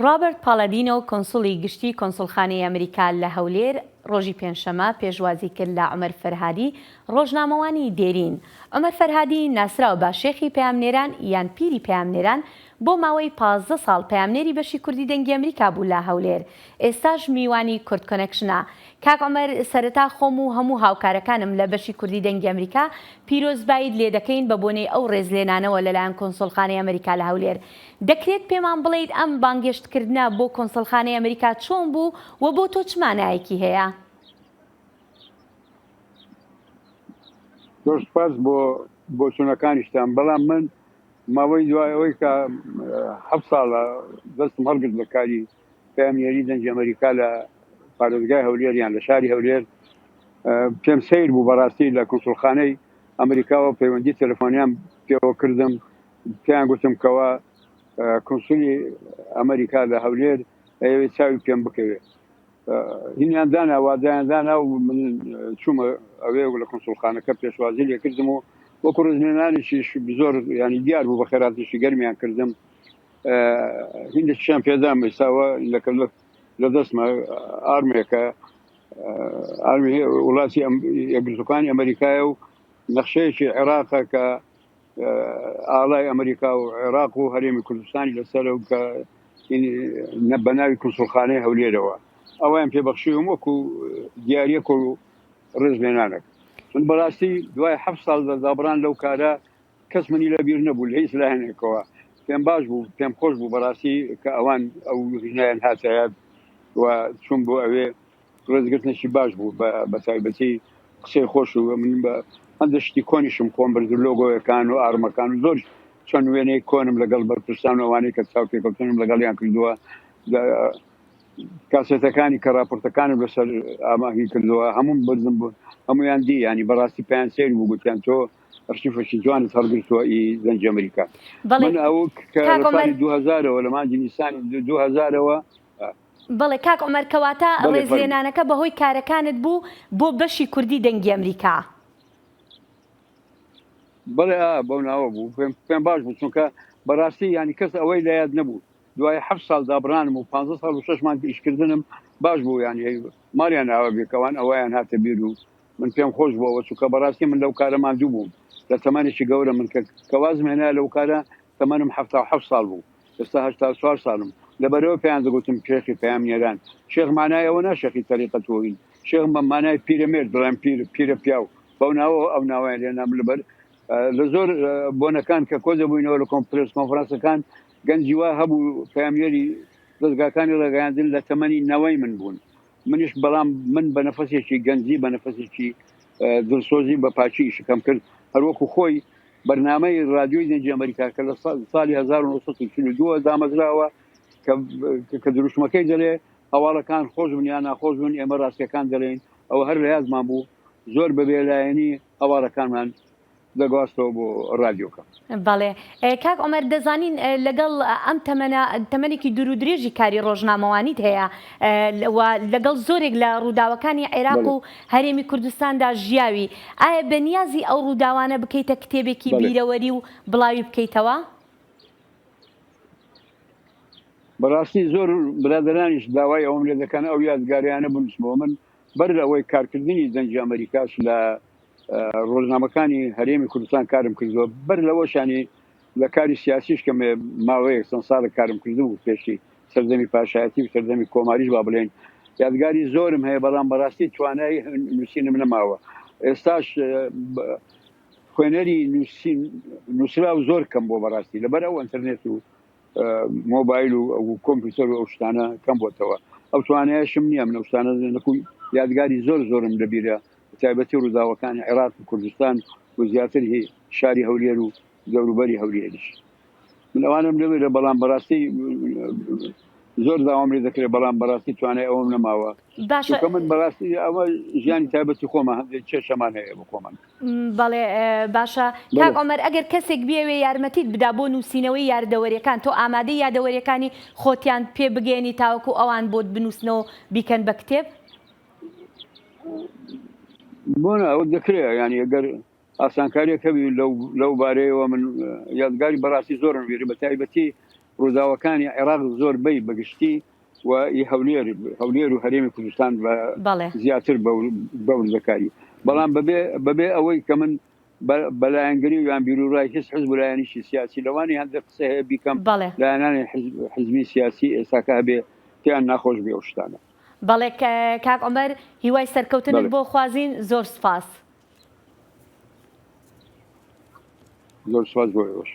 ڕۆبەرت پاڵەدینۆ کۆنسوڵی گشتی کۆنسوڵخانەی ئەمریکا لە هەولێر ڕۆژی پێنجشەمە پێشوازی کرد لە عومەر فەرهادی ڕۆژنامەوانی دێرین. عومەر فەرهادی ناسراوە بە شێخی پەیامنێران یان پیری پەیامنێران بۆ ماوەی 15 ساڵ پەیامنێری بەشی کوردی دەنگی ئەمریکا بوو لە هەولێر. ئێستاش میوانی کورد کۆنێکشنە. کاک عومەر، سەرەتا خۆم و هەموو هاوکارەکانم لە بەشی کوردی دەنگی ئەمریکا پیرۆزبایت لێ دەکەین بە بۆنەی ئەو ڕێزلێنانەوە لەلایەن کۆنسوڵخانەی ئەمریکا لە هەولێر. دەکرێت پێمان بڵێیت ئەم بانگێشتکردنە بۆ کۆنسوڵخانەی ئەمریکا چۆن بوو و بۆ تۆ چ مانایەکی هەیە؟ زۆر سپاس بۆ چوونەکانیشتان، بەڵام من ماوەی دوای ئەوەی کە 7 ساڵە دەستم هەڵگرت لە کاری پەیامنێری دەنگی ئەمریکا لە پارێزگای هەولێر یان لە شاری هەولێر، پێم سەیر بوو بەڕاستی لە کۆنسوڵخانەی ئەمریکاوە پەیوەندی تەلەفۆنیان پێوە کردم، پێیان گوتم کەوە کۆنسوڵی ئەمریکا لە هەولێر ئەوێ چاوی پێم بکەوێت. هینیان دانا وادایان دانا و من چوومە ئەوێ لە کۆنسوڵخانەکە پێشوازی لێ کردم و وەکو ڕێزلێنانێکی زۆر ینی دیار بوو بە خێراتیشی گەرمیان کردم. هیندێکیشیان پێدام ئێستاوە لە دەستمە ئارمێکە ئارمی وڵاتی یەکگرتووەکانی ئەمریکایە و نەخشەیەکی عێراقە کە ئاڵای ئەمریکا و عێراق و هەرێمی کوردستانی لەسەر و کە بەناوی کۆنسوڵخانەی هەولێرەوە ئەویان پێبەخشیوم وەکو دیاریەک و ڕێزلێنانێک. من بەڕاستی دوای 7 ساڵ دابڕان لەو کارە کەس منی لەبیر نەبوو لە هیچ لایەنێکەوە. پێم باش بوو، پێم خۆش بوو بەڕاستی کە ئەوان ئەو هینایان هاتایە و چوون بۆ ئەوێ ڕێزگرتنێکی باش بوو بە تایبەتی قسەی خۆش و من بە هەندێشتی کۆنیشم خۆم برد لۆگۆیەکان و ئارمەکان و زۆر چەند وێنەی کۆنم لەگەڵ بەرپرسان و ئەوانەی کە چاو پێکەوتنم لەگەڵیان کردووە، کاسێتەکانی کە راپۆرتەکانم لەسەر ئاماهی کردووە هەموو بردم بوو، هەمویان دی ینی بەڕاستی پێیان سەیر بوو، گوتیان تۆ ئەرشیفێکی جوانت هەڵگرتووە دەنگی ئەمریکا. من ئەو کە لە ساڵی 2000ەوە لە مانگی نیسانی 2000ەوە. بەڵێ کاک عومەر، کەواتە ڕێزلێنانەکە بەهۆی کارەکانت بوو بۆ بەشی کوردی دەنگی ئەمریکا؟ بەڵێ بەو ناوە بوو، پێم باش بوو، چونکە بەڕاستی ینی کەس ئەوەی لە یاد نەبوو. دوای 7 ساڵ دابڕانم و 15 ساڵ و 6 مانگ ئیشکردنم باش بوو، ینی ماریان ئاوە بێکەوان ئەویان هاتە بیر و من پێم خۆش بووەوە، چونکە بەڕاستی من لەو کارە ماندوو بووم لە تەمانێکی گەورە. من کەوازم هێنا لەو کارە تەمەنم 77 ساڵ بوو، ئێستا 84 ساڵم. لەبەرەوە پێیان دەگوتم شێخی پەیامنێران. شێخ مانای ئەوە نا شێخی تەریقەتەوەین، شێخ مانای پیرەمێرد، بەڵام پیرە پیاو، بەو ناوە ئەو ناوایان لێنام. لەبەر لە زۆر بۆنەکان کە کۆ دەبووینەوە لە پرس کۆنفرانسەکان گەنجی وا هەبوو پەیامنێری دەستگاکانی ڕێگەیاندن لە تەمەنی نەوەی من بوون. منیش بەڵام من بە نەفەسێکی گەنجی بە نەفەسێکی دڵسۆزی بە پاچی شکەم کرد، هەروەکو خۆی بەرنامەی رادیۆی دەنگی ئەمریکا کە لە ساڵی 1942 دامەزراوە کە دروشمەکەی دەڵێ هەواڵەکان خۆش بن یان ناخۆش بن، ئێمە ڕاستیەکان دەڵێن. ئەوە هەر لە یادمان بوو، زۆر بەبێلایەنی هەواڵەکانمان دەگواستەوە بۆ رادیۆکە. بەڵێ کاک عومەر، دەزانین لەگەڵ ئەم تەمەنێکی دوور و درێژی کاری ڕۆژنامەوانیت هەیە و لەگەڵ زۆرێک لە ڕووداوەکانی عێراق و هەرێمی کوردستاندا ژیاوی، ئایا بەنیازی ئەو ڕووداوانە بکەیتە کتێبێکی بیرەوەری و بڵاوی بکەیتەوە؟ بەڕاستی زۆر برادرانیش داوای ئەوم لێ دەکەن ئەو یادگاریانە بنووسمەوە. من بەر ئەوەی کارکردنی دەنگی ئەمریکاش لە ڕۆژنامەکانی هەرێمی کوردستان کارم کردووە، بەر لەوەشانی لە کاری سیاسیش کە ماوەیەک چەند ساڵە کارم کردو و پێشی سەردەمی پاشایەتی و سەردەمی کۆماریش با بڵێن یادگاری زۆرم هەیە، بەڵام بەڕاستی توانایی نووسینم نەماوە. ئێستاش خوێنەری نووسرا و زۆر کەم بۆ بەڕاستی لەبەر ئەو ئینتەرنێت و مۆبایل و کۆمپیوتەر و ئەو شتانە کەم بۆتەوە. ئەو توانایشم نییە من ئەو شتانە نەکوی یادگاری زۆرم لەبیرە، تایبەتی ڕووداوەکانی عێراق و کوردستان و زیاتر هی شاری هەولێر و دەوروبەری هەولێریش. من ئەوانم لەوێرە، بەڵام بەڕاستی زۆر داوام لێ دەکرێت، بەڵام بەڕاستی توانای ئەوم نەماوە. چونکە من بەڕاستی ئەوە ژیانی تایبەتی خۆمە هەندێک کێشەمان هەیە بۆ خۆمان. بەڵێ باشە کاک عومەر، ئەگەر کەسێک بێوێ یارمەتیت بدا بۆ نووسینەوەی یاردەوەریەکان، تۆ ئامادەی یادەوەریەکانی خۆتیان پێ بگەێنی تاوەکو ئەوان بۆت بنووسنەوە بیکەن بە کتێب؟ بۆنە ئەوە دەکرێت، ینی ئەگەر ئاسانکاریەک هەبی لەو بارەیەوە من یادگاری بەڕاستی زۆرم وێری، بە تایبەتی ڕووداوەکانی عێراق زۆربەی بەگشتی و هەولێر و هەرێمی کوردستان زیاتر بەوردەکاری بەڵام بەبێ ئەوەی کە من بەلایەنگەری و یان بیرروڕای هیچ حزب لایەنیشی سیاسی لەوانی هەندێ قسە هەیە بیکەم لایەنانی حزبی سیاسی ئێستاکە هەبێ تیان ناخۆش بێ ئەو شتانە. بەڵێ کاک عومەر هیوای سەرکەوتنت بۆ خوازین زۆر سپاس. زۆر سپاس بۆ ئێوەش.